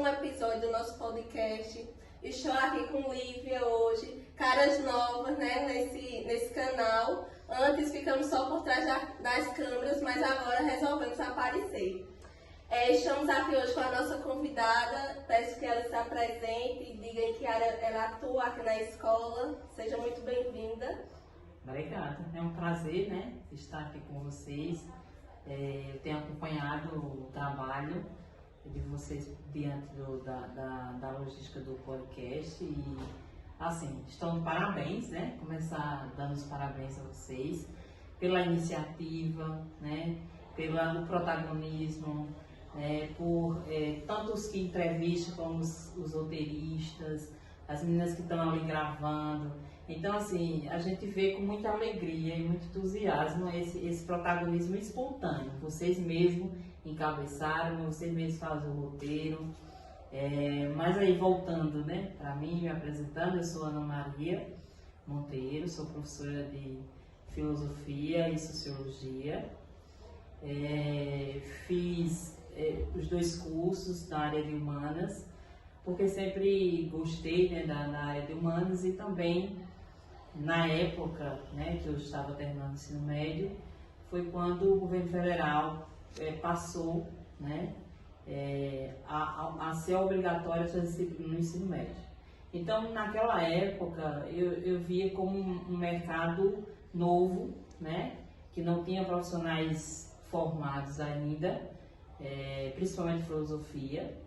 um episódio do nosso podcast. Estou aqui com Lívia hoje, caras novas, né, nesse canal. Antes ficamos só por trás das câmeras, mas agora resolvemos aparecer. Estamos aqui hoje com a nossa convidada. Peço que ela se apresente e diga em que área ela atua aqui na escola. Seja muito bem-vinda. Obrigada, é um prazer, né, estar aqui com vocês. Eu tenho acompanhado o trabalho de vocês diante da logística do podcast e, assim, estão de parabéns, né, começar dando os parabéns a vocês pela iniciativa, né, pelo protagonismo, por tanto os que entrevistam como os roteiristas, as meninas que estão ali gravando. Então, assim, a gente vê com muita alegria e muito entusiasmo esse protagonismo espontâneo. Vocês mesmos encabeçaram, vocês mesmos fazem o roteiro. Mas aí, voltando, né, para mim, me apresentando, eu sou Ana Maria Monteiro, sou professora de Filosofia e Sociologia. Fiz os 2 cursos na área de Humanas, porque sempre gostei, né, da área de Humanas e também na época, né, que eu estava terminando o ensino médio, foi quando o governo federal passou, né, a ser obrigatório essa disciplina no ensino médio. Então, naquela época, eu via como um mercado novo, né, que não tinha profissionais formados ainda, principalmente filosofia.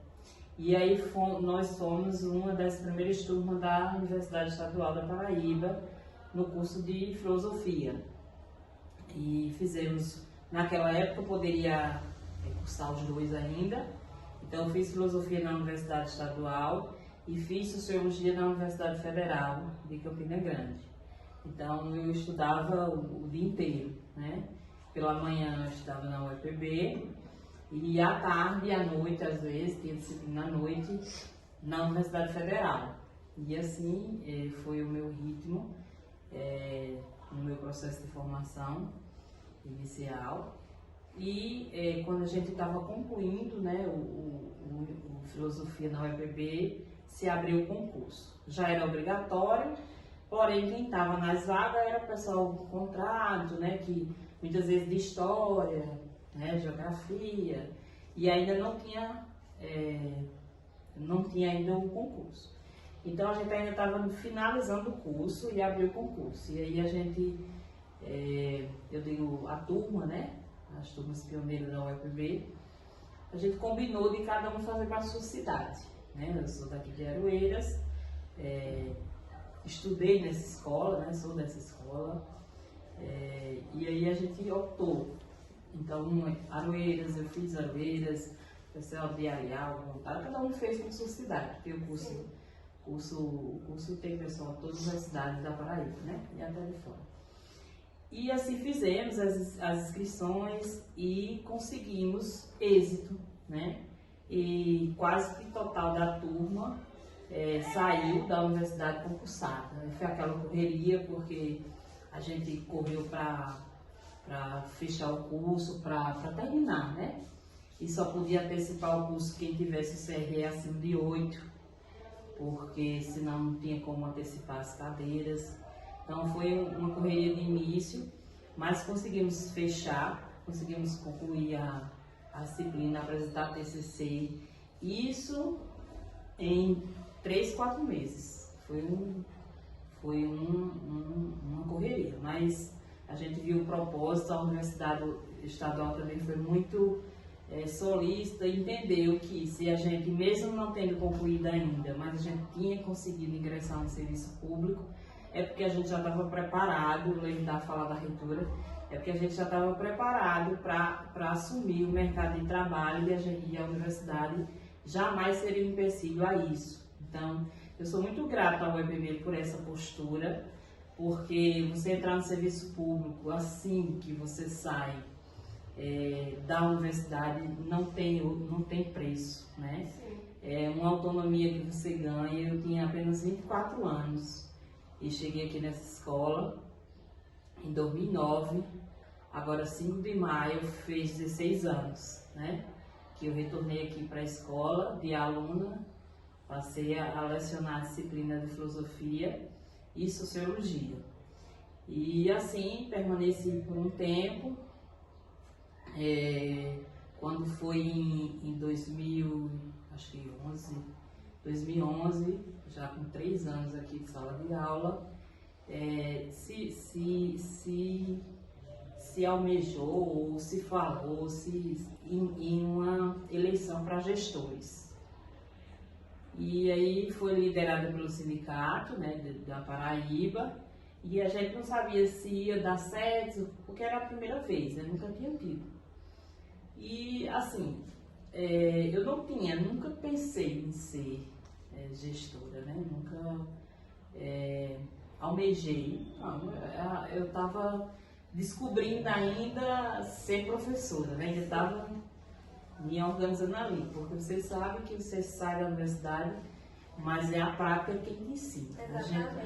E aí nós fomos uma das primeiras turmas da Universidade Estadual da Paraíba no curso de filosofia. E fizemos, naquela época eu poderia cursar os 2 ainda, então eu fiz filosofia na Universidade Estadual e fiz sociologia na Universidade Federal de Campina Grande. Então eu estudava o dia inteiro, né? Pela manhã eu estudava na UEPB e à tarde e à noite, às vezes, tinha disciplina à noite na Universidade Federal. E assim foi o meu ritmo no meu processo de formação inicial. E quando a gente estava concluindo, né, o Filosofia na UEPB, se abriu o concurso. Já era obrigatório, porém quem estava nas vagas era o pessoal contrário, né, que muitas vezes de história, né, geografia, e ainda não tinha ainda o concurso. Então a gente ainda estava finalizando o curso e abriu o concurso. E aí a gente, eu digo a turma, né, as turmas pioneiras da UEPB, a gente combinou de cada um fazer para a sua cidade, né? Eu sou daqui de Aroeiras, estudei nessa escola, né, sou dessa escola, e aí a gente optou. Então, Aroeiras, eu fiz Aroeiras, o pessoal de Areal, voltaram, cada um fez com sua cidade, porque o curso tem pessoal de todas as cidades da Paraíba, né, e até de fora. E assim fizemos as inscrições e conseguimos êxito, né, e quase que total da turma saiu da universidade concursada. Foi aquela correria, porque a gente correu para fechar o curso, para terminar, né? E só podia antecipar o curso quem tivesse o CRE acima de 8, porque senão não tinha como antecipar as cadeiras. Então foi uma correria de início, mas conseguimos fechar, conseguimos concluir a disciplina, apresentar a TCC. Isso em 3, 4 meses. Foi uma correria, mas a gente viu o propósito. A Universidade Estadual também foi muito solícita e entendeu que se a gente, mesmo não tendo concluído ainda, mas a gente tinha conseguido ingressar no serviço público, é porque a gente já estava preparado, lembrar a falar da reitora, é porque a gente já estava preparado para assumir o mercado de trabalho e a universidade jamais seria um empecilho a isso. Então, eu sou muito grata ao UEPB por essa postura, porque você entrar no serviço público assim que você sai da universidade não tem preço, né? Sim. É uma autonomia que você ganha. Eu tinha apenas 24 anos e cheguei aqui nessa escola em 2009, agora 5 de maio fez 16 anos, né? que eu retornei aqui para a escola de aluna, passei a lecionar a disciplina de filosofia e sociologia. E assim permaneci por um tempo. Quando foi em 2011, já com 3 anos aqui de sala de aula, se almejou ou se falou em uma eleição para gestores. E aí foi liderada pelo sindicato, né, da Paraíba, e a gente não sabia se ia dar certo, porque era a primeira vez, né, nunca tinha tido. E assim, eu nunca pensei em ser gestora, né, nunca almejei, não, eu estava descobrindo ainda ser professora, né, eu estava me organizando ali, porque você sabe que você sai da universidade, mas é a prática quem te ensina.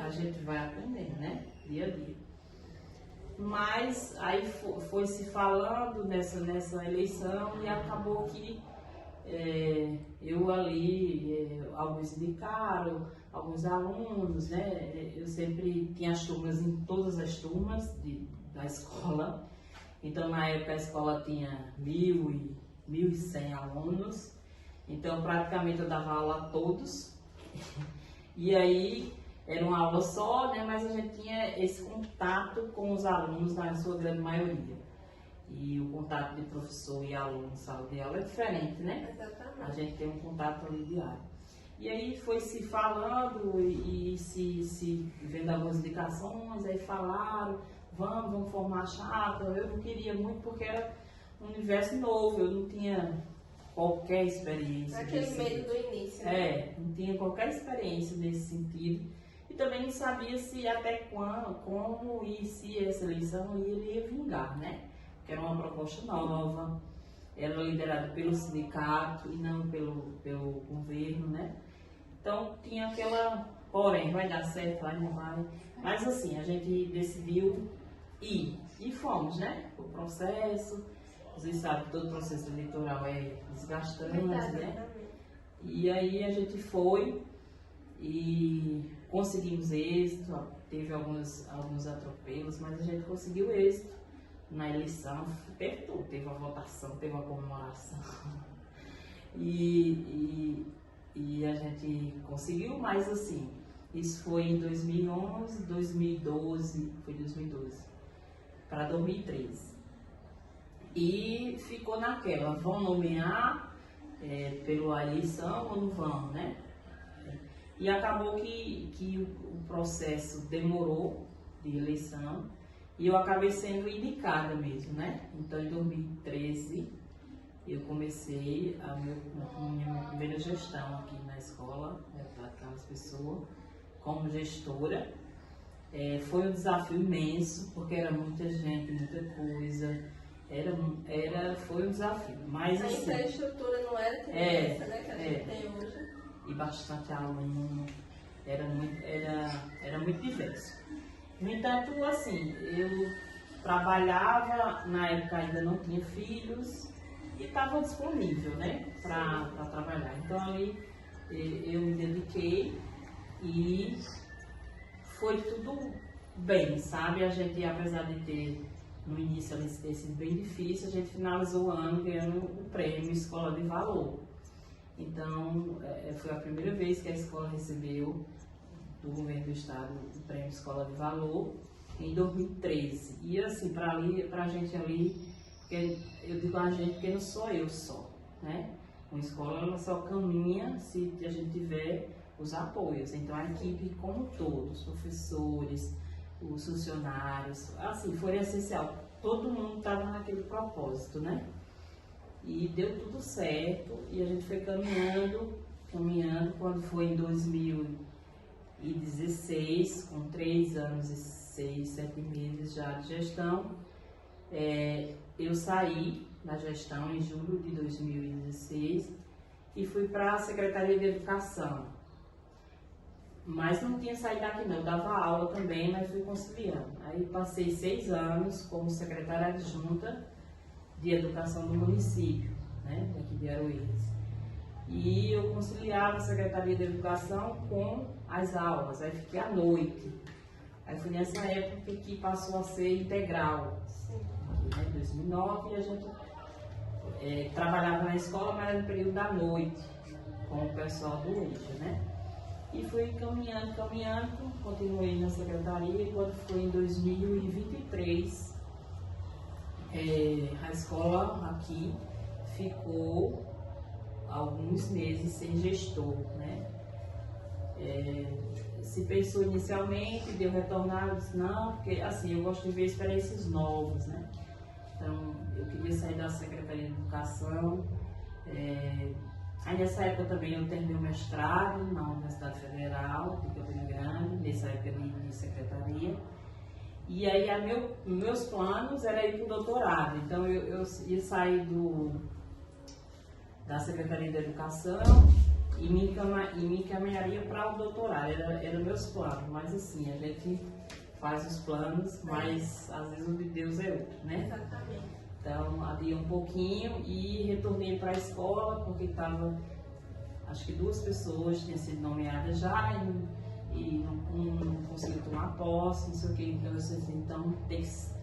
A gente vai aprendendo, né? Dia a dia. Mas aí foi se falando nessa eleição e acabou que eu ali, alguns indicaram, alguns alunos, né? Eu sempre tinha as turmas em todas as turmas da escola. Então, na época, a escola tinha 1.100 alunos, então praticamente eu dava aula a todos, e aí era uma aula só, né, mas a gente tinha esse contato com os alunos na sua grande maioria. E o contato de professor e aluno em sala de aula é diferente, né? Exatamente. A gente tem um contato ali diário. E aí foi se falando e se vendo algumas indicações, aí falaram, vamos formar a chapa. Eu não queria muito porque era um universo novo, eu não tinha qualquer experiência. Aquele medo do início. Né? Não tinha qualquer experiência nesse sentido. E também não sabia se até quando, como e se essa eleição iria vingar, né? Porque era uma proposta nova, era liderada pelo sindicato e não pelo governo, né? Então tinha aquela, porém, vai dar certo, vai, não vai. Mas assim, a gente decidiu ir. E fomos, né? O processo. Vocês sabem que todo processo eleitoral é desgastante, né? E aí a gente foi e conseguimos êxito, teve alguns atropelos, mas a gente conseguiu êxito na eleição, apertou, teve a votação, teve a comemoração. E a gente conseguiu, mas assim, isso foi em 2011, 2012, foi 2012, para 2013. E ficou naquela, vão nomear pela eleição ou não vão, né? E acabou que o processo demorou de eleição e eu acabei sendo indicada mesmo, né? Então em 2013 eu comecei a minha primeira gestão aqui na escola, para aquelas pessoas, como gestora. Foi um desafio imenso, porque era muita gente, muita coisa. Foi um desafio, mas a assim, infraestrutura não era que essa, né, que a gente tem hoje. E bastante aluno, era muito diverso. No entanto, assim, eu trabalhava, na época ainda não tinha filhos, e estava disponível, né, para trabalhar. Então ali eu me dediquei e foi tudo bem, sabe? A gente, apesar de ter no início ali ter sido bem difícil, a gente finalizou o ano ganhando o prêmio Escola de Valor. Então, foi a primeira vez que a escola recebeu do governo do estado o prêmio Escola de Valor em 2013. E assim, para a gente ali, porque eu digo a gente porque não sou eu só, né? Uma escola ela só caminha se a gente tiver os apoios. Então, a equipe como todos, os professores, os funcionários, assim, foi essencial. Todo mundo estava naquele propósito, né? E deu tudo certo e a gente foi caminhando, quando foi em 2016, com 3 anos e 6, 7 meses já de gestão, eu saí da gestão em julho de 2016 e fui para a Secretaria de Educação. Mas não tinha saído daqui não, eu dava aula também, mas fui conciliando. Aí passei 6 anos como secretária adjunta de Educação do município. né, aqui de Aroeiras. E eu conciliava a Secretaria de Educação com as aulas, aí fiquei à noite. Aí foi nessa época que passou a ser integral, né, 2009, e a gente trabalhava na escola, mas era no período da noite, com o pessoal do EJA, né? E fui caminhando, continuei na secretaria, e quando foi em 2023, a escola aqui ficou alguns meses sem gestor, né? Se pensou inicialmente, deu retornar, eu disse não, porque assim, eu gosto de ver experiências novas, né? Então, eu queria sair da Secretaria de Educação. Aí nessa época também eu terminei o mestrado na Universidade Federal de Campina Grande, nessa época de secretaria. E aí meus planos era ir para o doutorado, então eu ia sair da Secretaria de Educação e me encaminharia para o doutorado, era meus planos, mas assim, a gente faz os planos, mas às vezes o de Deus é outro, né? Exatamente. Então, adiei um pouquinho e retornei para a escola, porque estava, acho que 2 pessoas tinham sido nomeadas já e não consegui tomar posse, não sei o que, então eu disse assim, então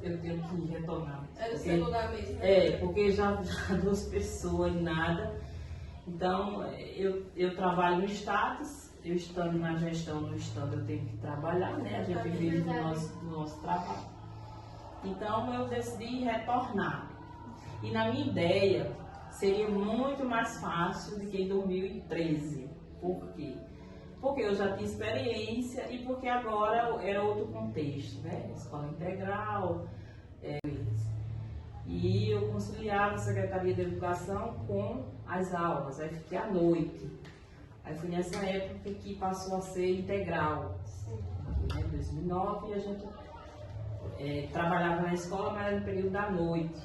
eu tenho que retornar. Era o seu lugar mesmo? Né? Porque já 2 pessoas e nada. Então, eu trabalho no status, eu estando na gestão do estado, eu tenho que trabalhar, né? A gente vive do nosso trabalho. Então, eu decidi retornar. E na minha ideia, seria muito mais fácil do que em 2013. Por quê? Porque eu já tinha experiência e porque agora era outro contexto, né? Escola integral. E eu conciliava a Secretaria de Educação com as aulas, aí fiquei à noite. Aí foi nessa época que passou a ser integral, né? 2009, e a gente trabalhava na escola, mas era no período da noite,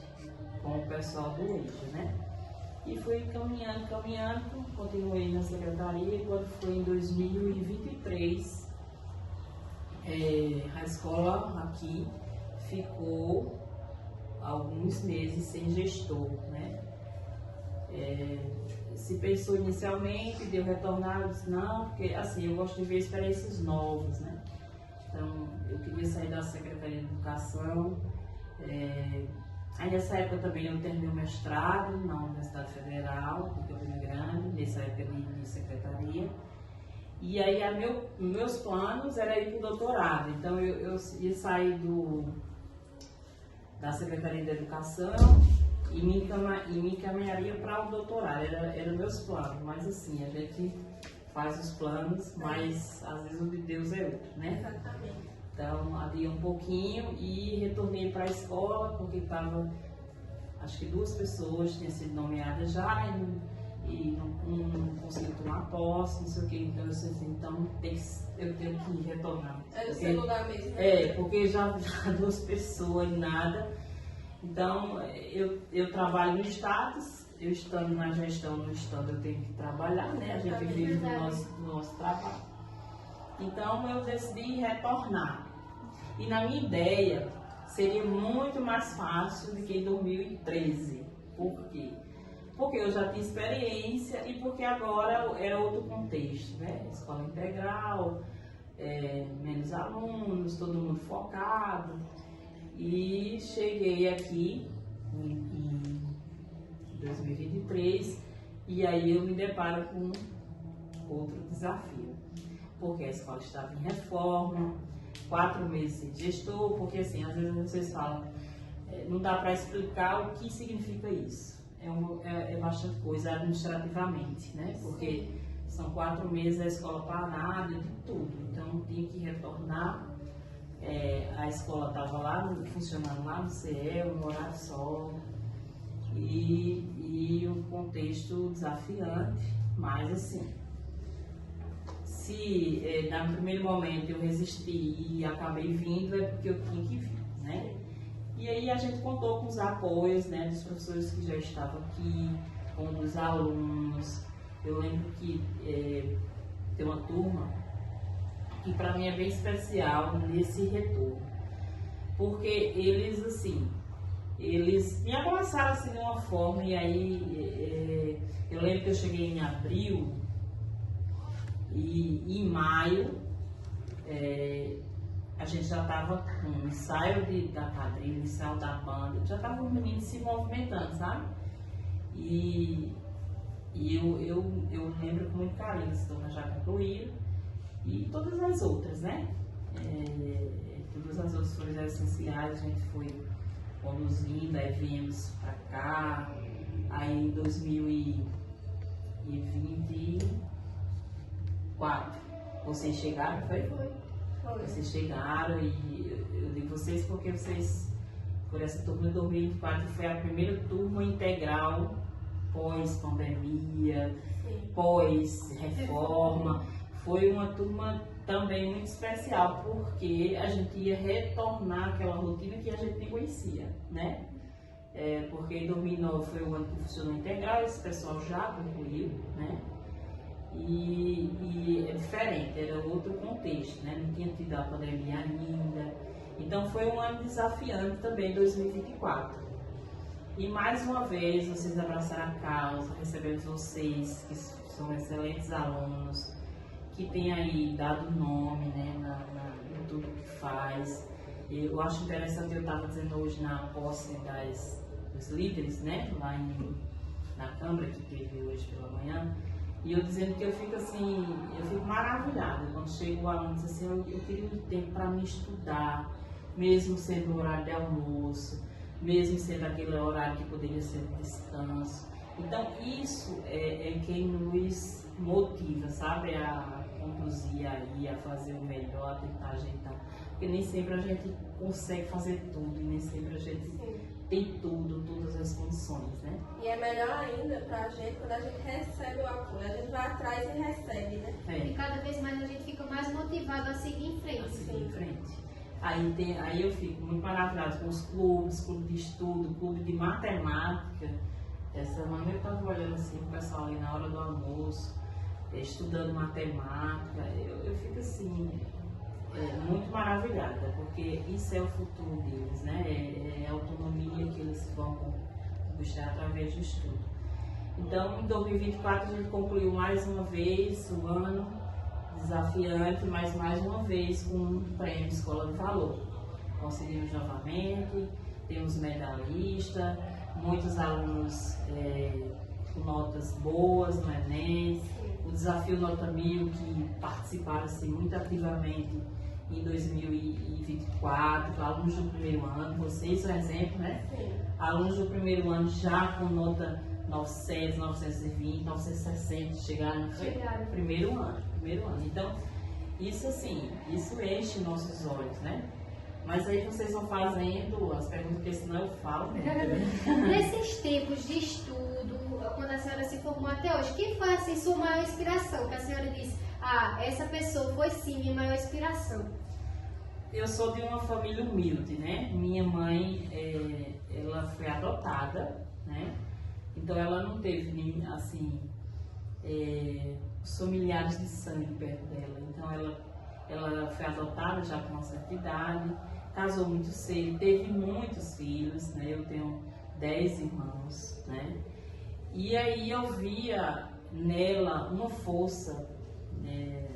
com o pessoal do EJA, né? E fui caminhando, continuei na secretaria, e quando foi em 2023, a escola aqui ficou alguns meses sem gestor, né? Se pensou inicialmente, deu retornar, eu disse não, porque assim, eu gosto de ver experiências novas, né? Então, eu queria sair da Secretaria de Educação. Aí nessa época também eu terminei o mestrado na Universidade Federal de Campina Grande, nessa época de secretaria. E aí meus planos era ir para o doutorado, então eu ia sair da Secretaria de Educação e me encaminharia para o doutorado, era meus planos, mas assim, a gente faz os planos, mas às vezes o de Deus é outro, né? Exatamente. Então, adiei um pouquinho e retornei para a escola, porque estava, acho que 2 pessoas tinham sido nomeadas já e não consegui tomar posse, não sei o que, então eu disse assim, então eu tenho que retornar. Era o seu lugar mesmo? Né? Porque já 2 pessoas e nada. Então, eu trabalho no status, eu estando na gestão do estado, eu tenho que trabalhar, né? A gente vive do nosso trabalho. Então, eu decidi retornar. E na minha ideia, seria muito mais fácil do que em 2013. Por quê? Porque eu já tinha experiência e porque agora era outro contexto, né? Escola integral, menos alunos, todo mundo focado. E cheguei aqui em 2023 e aí eu me deparo com outro desafio. Porque a escola estava em reforma, 4 meses de gestor, porque assim, às vezes vocês falam, não dá para explicar o que significa isso. É bastante coisa administrativamente, né? Porque são 4 meses a escola parada de tudo, então tinha que retornar. A escola estava lá, funcionando lá no CE, um horário só, e um contexto desafiante, mas assim, se no primeiro momento eu resisti e acabei vindo, é porque eu tinha que vir, né? E aí a gente contou com os apoios, né, dos professores que já estavam aqui, com os alunos. Eu lembro que tem uma turma que para mim é bem especial nesse retorno, porque eles assim, eles me abraçaram assim de uma forma, e aí eu lembro que eu cheguei em abril e em maio a gente já estava com o ensaio da quadrilha, o ensaio da banda, já estavam os meninos se movimentando, sabe? E eu lembro com muito carinho, esse turma já concluíram, e todas as outras, né? Todas as outras foram essenciais, a gente foi conduzindo, aí viemos pra cá, aí em 2024, vocês chegaram, foi? Foi. Vocês chegaram e eu digo vocês porque vocês, por essa turma de 2024, foi a primeira turma integral pós-pandemia, pós-reforma. Foi uma turma também muito especial, porque a gente ia retornar àquela rotina que a gente nem conhecia, né? Porque em 2009 foi o ano que funcionou integral, esse pessoal já concluiu, né? E é diferente, era outro contexto, né? Não tinha tido a pandemia ainda. Então foi um ano desafiante também, 2024. E mais uma vez vocês abraçaram a causa, recebemos vocês, que são excelentes alunos, que têm aí dado nome, né, em tudo que faz. Eu acho interessante, eu estava dizendo hoje na posse dos líderes, né, lá na Câmara, que teve hoje pela manhã, e eu dizendo que eu fico assim, eu fico maravilhada quando chega o aluno e diz assim, eu queria um tempo para me estudar, mesmo sendo o horário de almoço, mesmo sendo aquele horário que poderia ser de descanso. Então isso é quem nos motiva, sabe, a conduzir aí, a fazer o melhor, a tentar ajeitar. Porque nem sempre a gente consegue fazer tudo, e nem sempre a gente tem todas as condições, né? E é melhor ainda pra gente quando a gente recebe o apoio, a gente vai atrás e recebe, né? E cada vez mais a gente fica mais motivado a seguir em frente. A seguir em frente. Aí eu fico muito maravilhada com os clubes, clube de estudo, clube de matemática. Essa semana eu estava olhando assim o pessoal ali na hora do almoço, estudando matemática. Eu fico assim, muito maravilhada, porque isso é o futuro deles, né? É a autonomia que eles vão buscar através do estudo. Então, em 2024 a gente concluiu mais uma vez o ano desafiante, mas mais uma vez com um prêmio Escola de Valor. Conseguimos novamente, temos medalhista, muitos alunos com notas boas no Enem, o desafio Nota 1000 que participaram assim, muito ativamente em 2024, alunos do primeiro ano, vocês são exemplo, né? Sim. Alunos do primeiro ano já com nota 900, 920, 960, chegaram no primeiro ano. Então, isso assim, isso enche nossos olhos, né? Mas aí vocês vão fazendo as perguntas, porque senão eu falo. Nesses tempos de estudo, quando a senhora se formou até hoje, quem foi assim sua maior inspiração? Que a senhora disse, essa pessoa foi sim minha maior inspiração. Eu sou de uma família humilde, né? Minha mãe, ela foi adotada, né? Então ela não teve nem, assim, os familiares de sangue perto dela. Então ela foi adotada já com uma certa idade, casou muito cedo, teve muitos filhos, né? Eu tenho 10 irmãos, né? E aí eu via nela uma força, né,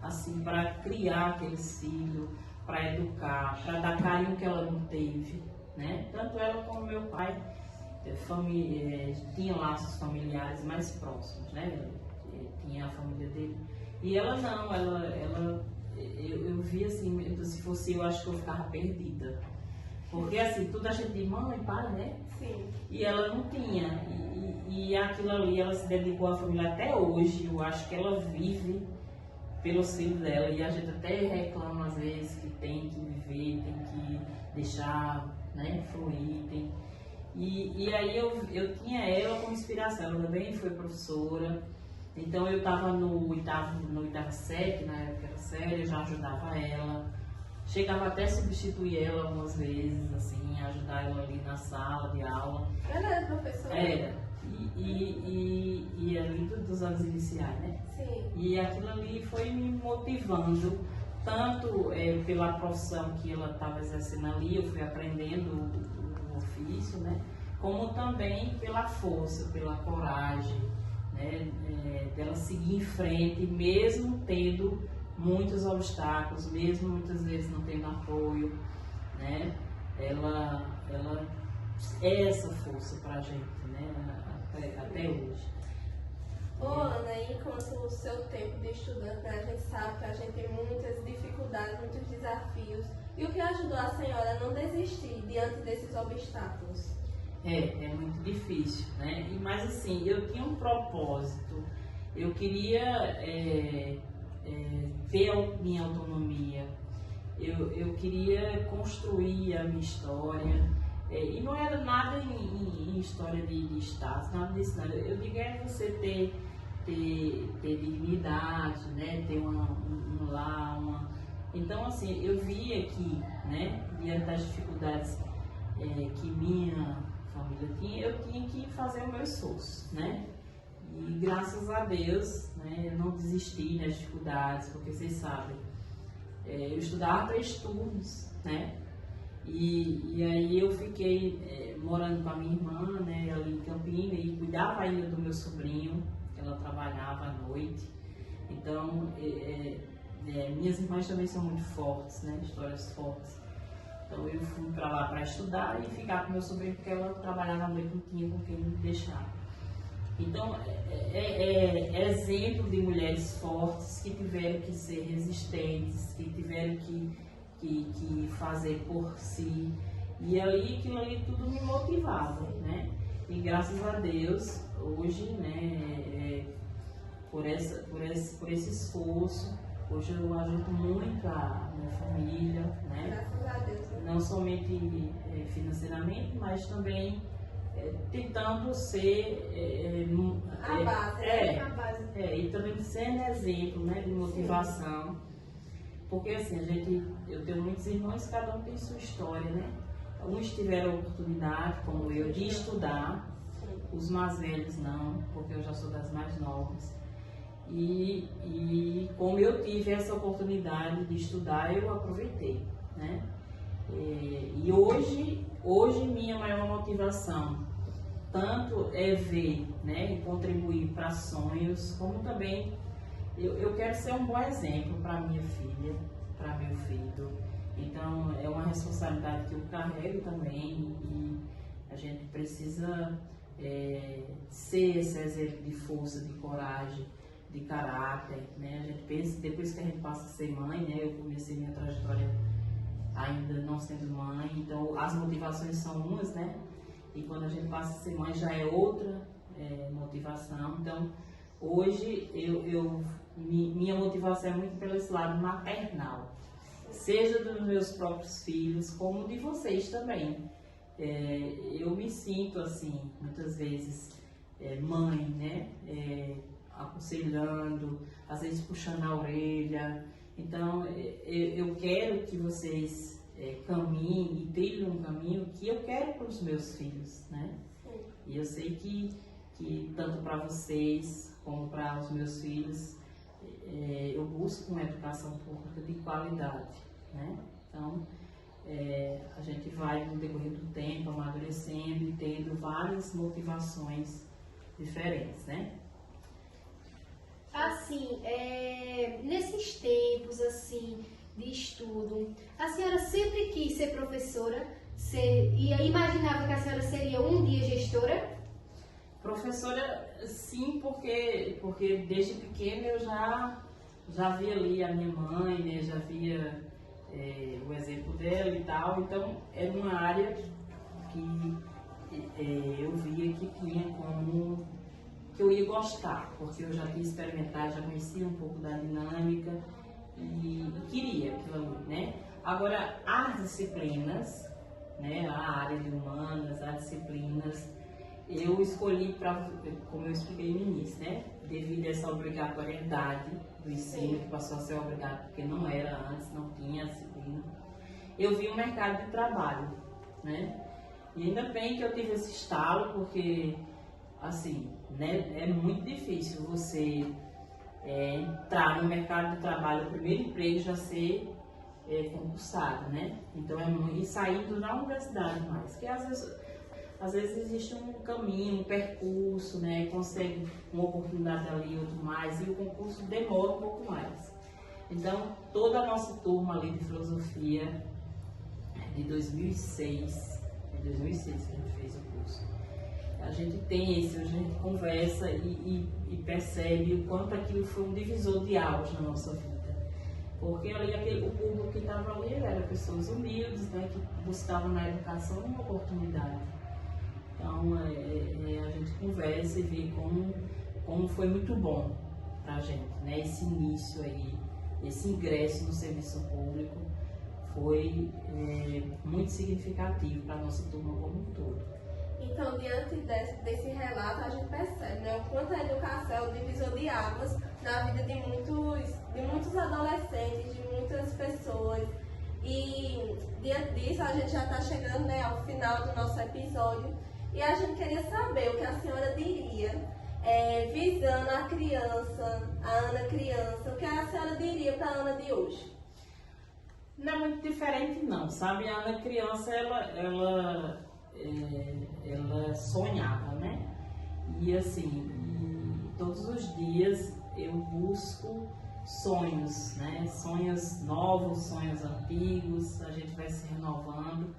assim, para criar aqueles filhos, para educar, para dar carinho que ela não teve, né? Tanto ela como meu pai tinha laços familiares mais próximos, né? Tinha a família dele. E ela não, eu via assim, se fosse eu, acho que eu ficava perdida. Porque assim, tudo a gente diz mãe, pai, né? Sim. E ela não tinha. E aquilo ali, ela se dedicou à família até hoje. Eu acho que ela vive pelos filhos dela. E a gente até reclama às vezes que tem que viver, tem que deixar, né, fluir. E aí eu tinha ela como inspiração. Ela também foi professora. Então eu estava no oitavo série, na época era série, eu já ajudava ela. Chegava até a substituir ela algumas vezes, assim, ajudar ela ali na sala de aula. Ela era professora? Era. E ali dos anos iniciais, né? Sim. E aquilo ali foi me motivando, tanto pela profissão que ela estava exercendo ali, eu fui aprendendo o ofício, né? Como também pela força, pela coragem, né? Dela seguir em frente, mesmo tendo muitos obstáculos, mesmo muitas vezes não tendo apoio, né? Ela é essa força para a gente, né? Até hoje. Ô Ana, e quanto o seu tempo de estudante, né, a gente sabe que a gente tem muitas dificuldades, muitos desafios. E o que ajudou a senhora a não desistir diante desses obstáculos? É muito difícil, né? Mas assim, eu tinha um propósito, eu queria ter a minha autonomia, eu queria construir a minha história, e não era nada em história de status, nada disso, nada. Eu digo você ter dignidade, né? Ter um lar, Então, assim, eu via que, né, diante das dificuldades que minha família tinha, eu tinha que fazer o meu esforço, né? E graças a Deus, né, eu não desisti das dificuldades, porque vocês sabem, eu estudava 3 turnos, né? E aí eu fiquei morando com a minha irmã, né, ali em Campina, e cuidava ainda do meu sobrinho, ela trabalhava à noite. Então, minhas irmãs também são muito fortes, né, histórias fortes. Então eu fui para lá para estudar e ficar com meu sobrinho, porque ela trabalhava à noite, não tinha com quem me deixar. Então, exemplo de mulheres fortes que tiveram que ser resistentes, que tiveram que fazer por si. E aí, aquilo ali tudo me motivava, né? E graças a Deus, hoje, né, por esse esforço, hoje eu ajudo muito a minha família, né? Graças a Deus. Né? Não somente financeiramente, mas também tentando ser A base, a base. E também sendo exemplo, né, de motivação. Sim. Porque assim, eu tenho muitos irmãos, cada um tem sua história, né? Uns tiveram a oportunidade, como eu, de estudar, os mais velhos não, porque eu já sou das mais novas. E como eu tive essa oportunidade de estudar, eu aproveitei, né? E hoje minha maior motivação tanto é ver, né, e contribuir para sonhos, como também eu quero ser um bom exemplo para minha filha, para meu filho. Então é uma responsabilidade que eu carrego também, e a gente precisa ser esse exemplo de força, de coragem, de caráter, né? A gente pensa, depois que a gente passa a ser mãe, né? Eu comecei minha trajetória ainda não sendo mãe, então as motivações são umas, né? E quando a gente passa a ser mãe já é outra motivação. Então hoje minha motivação é muito pelo esse lado maternal, seja dos meus próprios filhos, como de vocês também. Eu me sinto assim, muitas vezes, mãe, né? Aconselhando, às vezes puxando a orelha. Então, eu quero que vocês caminhem e trilhem um caminho que eu quero para os meus filhos, né? Sim. E eu sei que tanto para vocês como para os meus filhos, eu busco uma educação pública de qualidade, né? Então, a gente vai, no decorrer do tempo, amadurecendo e tendo várias motivações diferentes, né? Assim, nesses tempos assim de estudo, a senhora sempre quis ser professora? E imaginava que a senhora seria um dia gestora? Professora, sim, porque desde pequena eu já via ali a minha mãe, né, já via o exemplo dela e tal, então era uma área que eu via que tinha como que eu ia gostar, porque eu já tinha experimentado, já conhecia um pouco da dinâmica e queria aquilo ali, né? Agora, as disciplinas, né, a área de humanas, as disciplinas, eu escolhi como eu expliquei no início, né? Devido a essa obrigatoriedade do ensino, que passou a ser obrigado, porque não era antes, não tinha a disciplina. Eu vi o mercado de trabalho, né? E ainda bem que eu tive esse estalo, porque, assim, né, é muito difícil você entrar no mercado de trabalho, o primeiro emprego já ser concursada, né? Então e saindo da universidade mais, que às vezes existe um caminho, um percurso, né? Consegue uma oportunidade ali, outro mais, e o concurso demora um pouco mais. Então, toda a nossa turma ali de filosofia, de 2006 que a gente fez o curso, a gente conversa e percebe o quanto aquilo foi um divisor de águas na nossa vida. Porque ali o público que estava ali era pessoas humildes, né? Que buscavam na educação uma oportunidade. Então, a gente conversa e vê como foi muito bom para a gente, né? Esse início aí, esse ingresso no serviço público foi muito significativo para a nossa turma como um todo. Então, diante desse relato, a gente percebe, né, o quanto a educação é o divisor de águas na vida de muitos adolescentes, de muitas pessoas. E diante disso, a gente já está chegando, né, ao final do nosso episódio. E a gente queria saber o que a senhora diria, visando a criança, a Ana criança, o que a senhora diria para a Ana de hoje? Não é muito diferente não, sabe? A Ana criança, ela sonhava, né? E assim, todos os dias eu busco sonhos, né? Sonhos novos, sonhos antigos, a gente vai se renovando,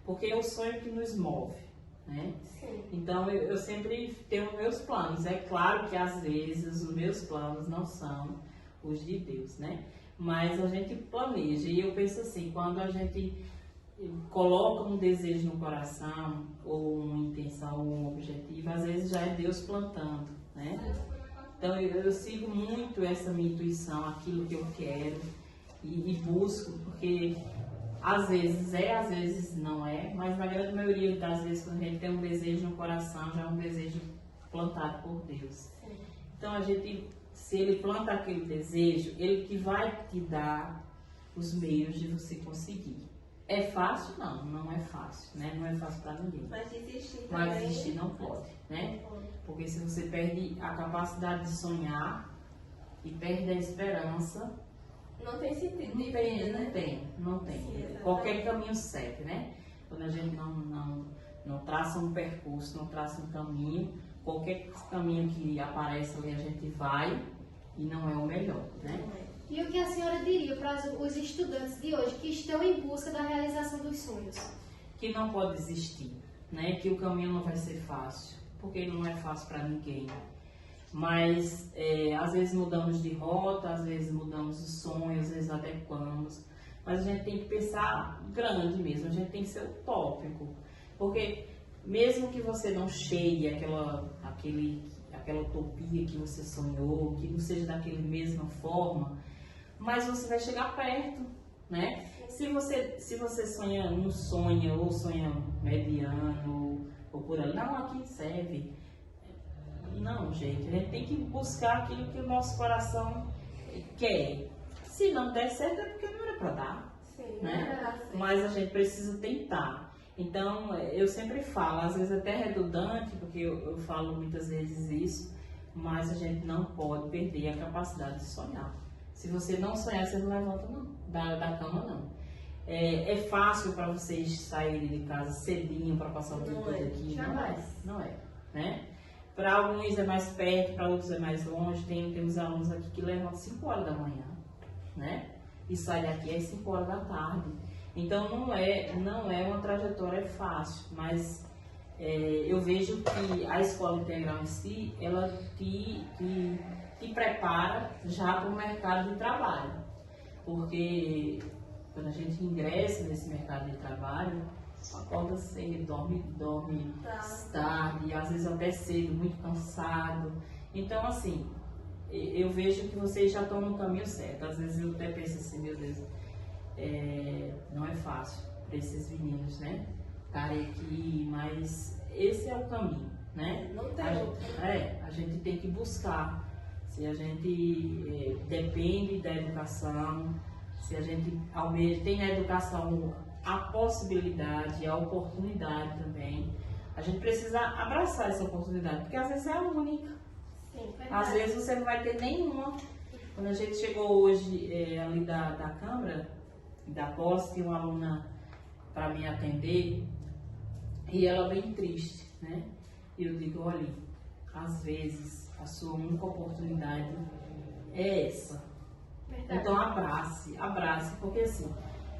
porque é o sonho que nos move, né? Sim. Então eu sempre tenho meus planos. É claro que às vezes os meus planos não são os de Deus, né? Mas a gente planeja, e eu penso assim, quando a gente coloca um desejo no coração, ou uma intenção, ou um objetivo, às vezes já é Deus plantando, né? Então eu sigo muito essa minha intuição, aquilo que eu quero, e busco, porque às vezes às vezes não é, mas na grande maioria das vezes quando a gente tem um desejo no coração, já é um desejo plantado por Deus. Então se ele planta aquele desejo, ele que vai te dar os meios de você conseguir. É fácil? Não, não é fácil, né? Não é fácil para ninguém. Mas desistir também. Mas desistir não pode, né? Porque se você perde a capacidade de sonhar e perde a esperança, não tem sentido de não tem, vida, né? Não tem. Sim, qualquer caminho serve, né? Quando a gente não traça um percurso, não traça um caminho, qualquer caminho que aparece ali a gente vai e não é o melhor, né? E o que a senhora diria para os estudantes de hoje que estão em busca da realização dos sonhos? Que não pode desistir, né? Que o caminho não vai ser fácil, porque não é fácil para ninguém. Mas às vezes mudamos de rota, às vezes mudamos o sonho, às vezes adequamos. Mas a gente tem que pensar grande mesmo, a gente tem que ser utópico. Porque mesmo que você não chegue aquela utopia que você sonhou, que não seja daquela mesma forma, mas você vai chegar perto, né? Se você sonha, não sonha, ou sonha mediano, ou por ali, não, aqui serve. Não, gente, a gente tem que buscar aquilo que o nosso coração quer. Se não der certo, é porque não era para dar. Sim, né? Mas a gente precisa tentar. Então, eu sempre falo, às vezes até redundante, porque eu falo muitas vezes isso, mas a gente não pode perder a capacidade de sonhar. Se você não sonhar, você não levanta não, da cama, não. É fácil para vocês saírem de casa cedinho para passar o dia todo aqui? Não é, né? Para alguns é mais perto, para outros é mais longe. Temos alunos aqui que levantam 5 horas da manhã, né? E saem daqui às 5 horas da tarde. Então não é uma trajetória fácil, mas eu vejo que a escola integral em si, ela te prepara já para o mercado de trabalho. Porque quando a gente ingressa nesse mercado de trabalho, acorda cedo, dorme tarde, às vezes até cedo, muito cansado. Então, assim, eu vejo que vocês já estão no caminho certo. Às vezes eu até penso assim, meu Deus, não é fácil para esses meninos, né? Estarem aqui, mas esse é o caminho, né? Não tem outro. A gente tem que buscar. Se a gente depende da educação, se a gente tem na educação a possibilidade, a oportunidade também, a gente precisa abraçar essa oportunidade, porque às vezes é a única. Sim, Às vezes você não vai ter nenhuma. Quando a gente chegou hoje ali da Câmara, da pós, tinha uma aluna para me atender e ela bem triste, né? E eu digo, olha, às vezes a sua única oportunidade é essa. Verdade. Então abrace, porque assim,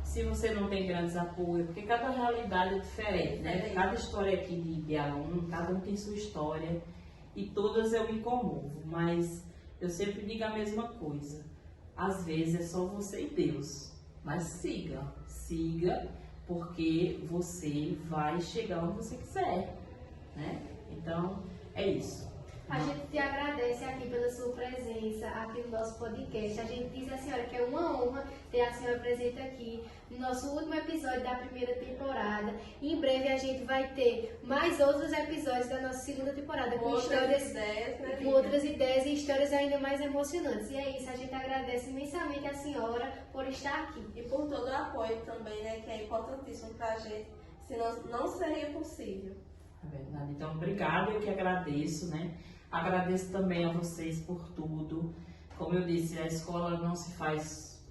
se você não tem grandes apoios, porque cada realidade é diferente, né? Cada história aqui de aluno, cada um tem sua história e todas eu me comovo, mas eu sempre digo a mesma coisa. Às vezes é só você e Deus, mas siga, porque você vai chegar onde você quiser, né? Então, é isso. A gente te agradece aqui pela sua presença aqui no nosso podcast. A gente diz à senhora que é uma honra ter a senhora presente aqui no nosso último episódio da primeira temporada. E em breve a gente vai ter mais outros episódios da nossa segunda temporada com histórias, ideias, né, com outras ideias e histórias ainda mais emocionantes. E é isso, a gente agradece imensamente a senhora por estar aqui. E por todo o apoio também, né, que é importantíssimo pra gente, senão não seria possível. É verdade. Então, obrigada, eu que agradeço, né? Agradeço também a vocês por tudo. Como eu disse, a escola não se faz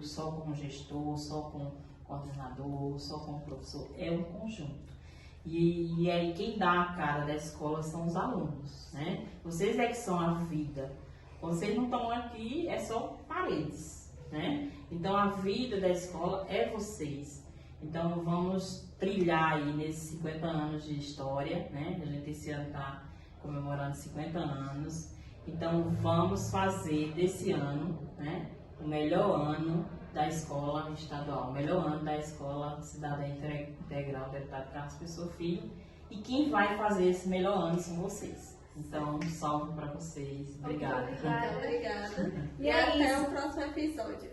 só com o gestor, só com o coordenador, só com o professor, é um conjunto. E aí quem dá a cara da escola são os alunos, né? Vocês é que são a vida. Vocês não estão aqui, é só paredes, né? Então a vida da escola é vocês. Então vamos trilhar aí nesses 50 anos de história, né? A gente esse ano está comemorando 50 anos. Então vamos fazer desse ano, né, o melhor ano da escola estadual, o melhor ano da escola Cidadã Integral Deputado Carlos Pessoa Filho. E quem vai fazer esse melhor ano são vocês. Então, um salve para vocês. Obrigada. Obrigada. E E é até isso. o próximo episódio.